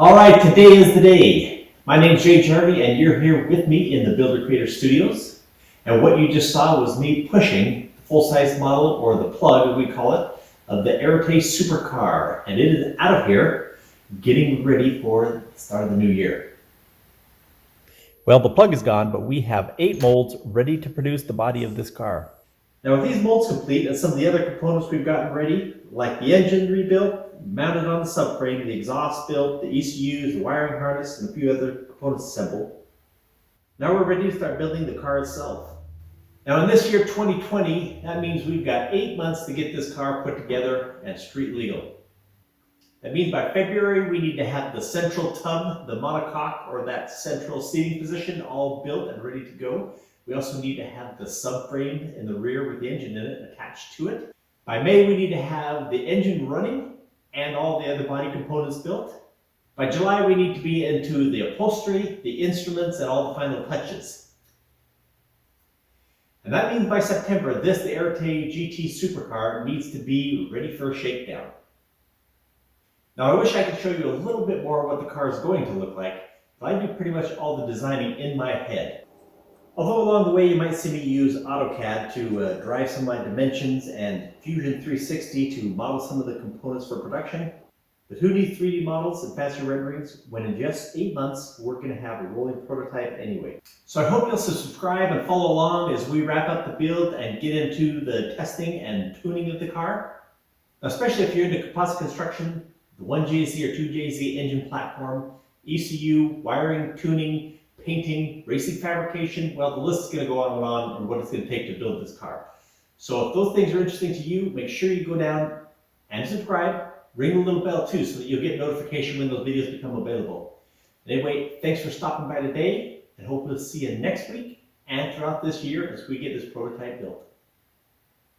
All right, today is the day. My name's Jay Jarvie, and you're here with me in the builderCreator studios. And what you just saw was me pushing the full-size model, or the plug, as we call it, of the Arete Supercar. And it is out of here, getting ready for the start of the new year. Well, the plug is gone, but we have 8 molds ready to produce the body of this car. Now, with these molds complete and some of the other components we've gotten ready, like the engine rebuilt, mounted on the subframe, the exhaust built, the ECUs, the wiring harness, and a few other components assembled, now we're ready to start building the car itself. Now, in this year 2020, that means we've got 8 months to get this car put together and street legal. That means by February, we need to have the central tub, the monocoque, or that central seating position all built and ready to go. We also need to have the subframe in the rear with the engine in it attached to it. By May, we need to have the engine running and all the other body components built. By July, we need to be into the upholstery, the instruments, and all the final touches. And that means by September, the Arete GT Supercar needs to be ready for a shakedown. Now, I wish I could show you a little bit more what the car is going to look like, but I do pretty much all the designing in my head. Although along the way you might see me use AutoCAD to drive some of my dimensions and Fusion 360 to model some of the components for production. But who needs 3D models and fancy renderings when in just 8 months we're going to have a rolling prototype anyway. So I hope you'll subscribe and follow along as we wrap up the build and get into the testing and tuning of the car. Especially if you're into composite construction, the 1JZ or 2JZ engine platform, ECU, wiring, tuning, painting, racing fabrication, well, the list is going to go on and what it's going to take to build this car. So if those things are interesting to you, make sure you go down and subscribe, ring the little bell too, so that you'll get notification when those videos become available. Anyway, thanks for stopping by today, and hope we'll see you next week and throughout this year as we get this prototype built.